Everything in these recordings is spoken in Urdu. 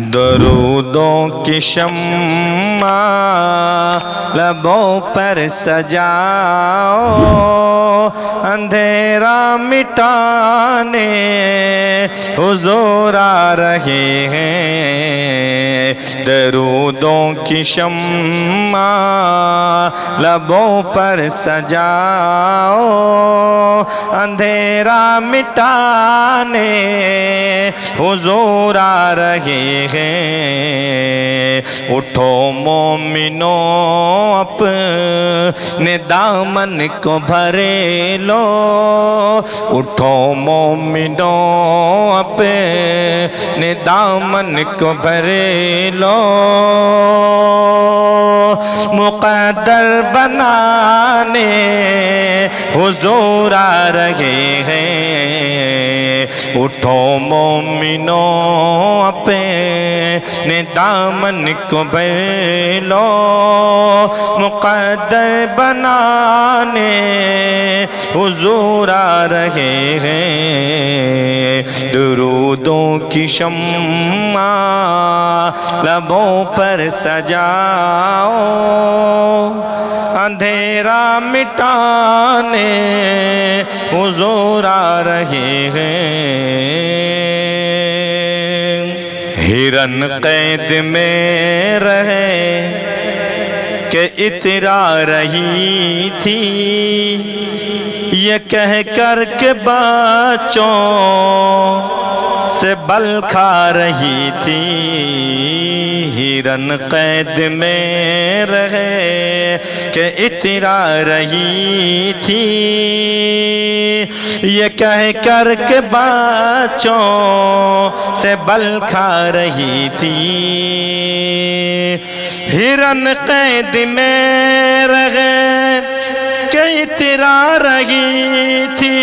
درودوں کی شمع لبوں پر سجاؤ، اندھیرا مٹانے حضور آ رہے ہیں۔ درودوں کی شمع لبوں پر سجاؤ، اندھیرا مٹانے حضور آ رہے ہیں۔ اٹھو مومنو اپنے دامن کو بھرے لو، اٹھو مومنو اپنے دامن کو بھرے لو، مقدر بنانے حضور آ رہے ہیں۔ اٹھو مومنو اپنے دامن کو بھر لو، مقدر بنانے حضور آ رہے ہیں۔ درودوں کی شمع لبوں پر سجاؤ، اندھیرا مٹانے حضور آ رہے ہیں۔ ہرن قید میں رہے کہ اترا رہی تھی، یہ کہہ کر کے بچوں سے بل کھا رہی تھی۔ ہرن قید میں رہے کہ اترا رہی تھی، یہ کہہ کر کے بچوں سے بل کھا رہی تھی۔ ہرن قید میں رہے کہ اترا رہی تھی،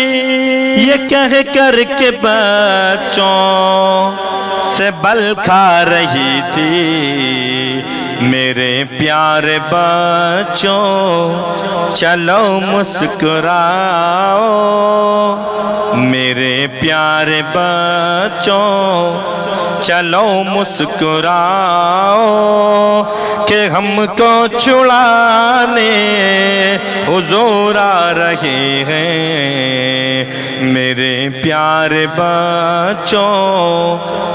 یہ کہہ کر کے بچوں سے بل کھا رہی تھی۔ میرے پیارے بچوں چلو مسکراؤ، میرے پیارے بچوں چلو مسکراؤ، کہ ہم کو چھڑانے حضور آ رہے ہیں۔ میرے پیارے بچوں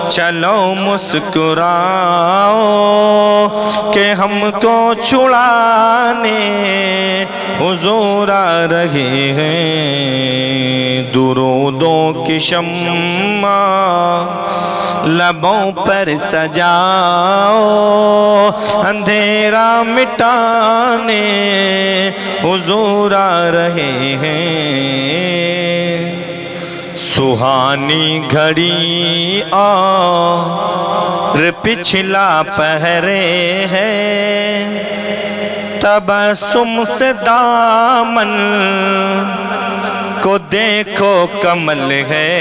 چلو مسکراؤ، کہ ہم کو چھڑانے حضور آ رہے ہیں۔ درودوں کی شمع لبوں پر سجاؤ، اندھیرا مٹانے حضور آ رہے ہیں۔ سہانی گھڑی اور پچھلا پہرے ہے، تبسم سے دامن کو دیکھو کمل ہے۔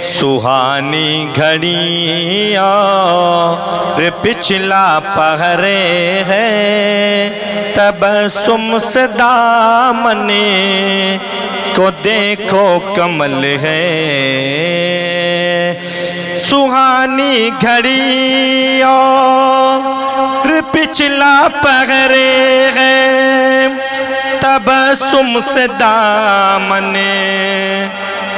سہانی گھڑی اور پچھلا پہرے ہے، تبسم سے دامن کو دیکھو کمل ہے۔ سہانی گھڑی اور پچھلا پہرے ہے، تبسم سے دامن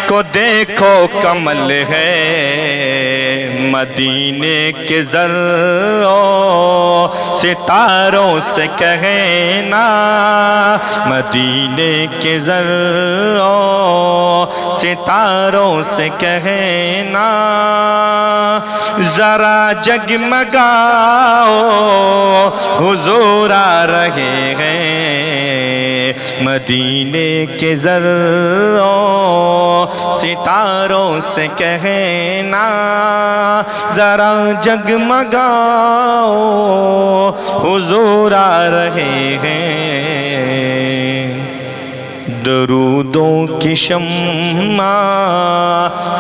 کو دیکھو کمل ہے۔ مدینے کے ذروں ستاروں سے کہنا، مدینے کے ذروں ستاروں سے کہنا، ذرا جگمگاؤ حضور آ رہے ہیں۔ مدینے کے ذروں ستاروں سے کہنا، ذرا جگمگاؤ حضور آ رہے ہیں۔ درودوں کی شمع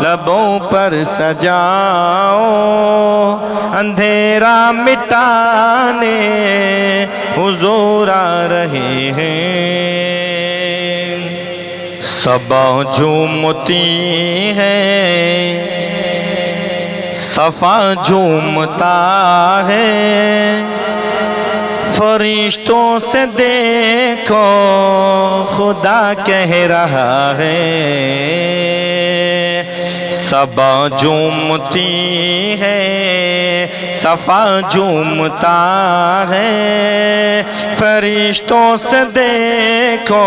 لبوں پر سجاؤ، اندھیرا مٹانے حضور آ رہے ہیں۔ صبا جھومتی ہے صفا جھومتا ہے فرشتوں سے دیکھو خدا کہہ رہا ہے صبا جھومتی ہے صفا جھومتا ہے فرشتوں سے دیکھو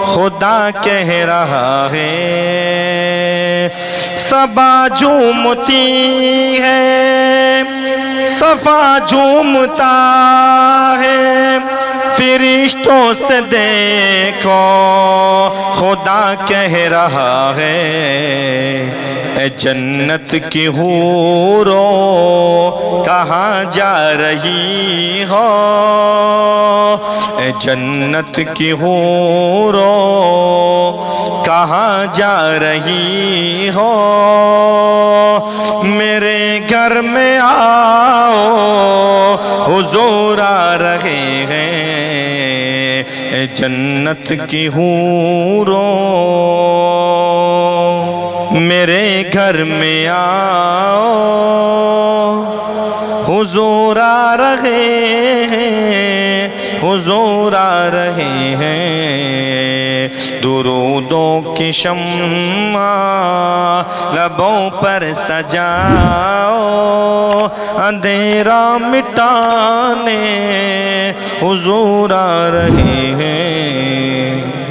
خدا کہہ رہا ہے صبا جھومتی ہے صفا جھومتا ہے فرشتوں سے دیکھو خدا کہہ رہا ہے اے جنت کی حوروں کہاں جا رہی ہو اے جنت کی حوروں کہاں جا رہی ہو میرے گھر میں آؤ حضور آ رہے ہیں اے جنت کی حوروں میرے گھر میں آؤ حضور آ رہے ہیں حضور آ رہے ہیں درودوں کی شمع لبوں پر سجاؤ اندھیرا مٹانے حضور آ رہے ہیں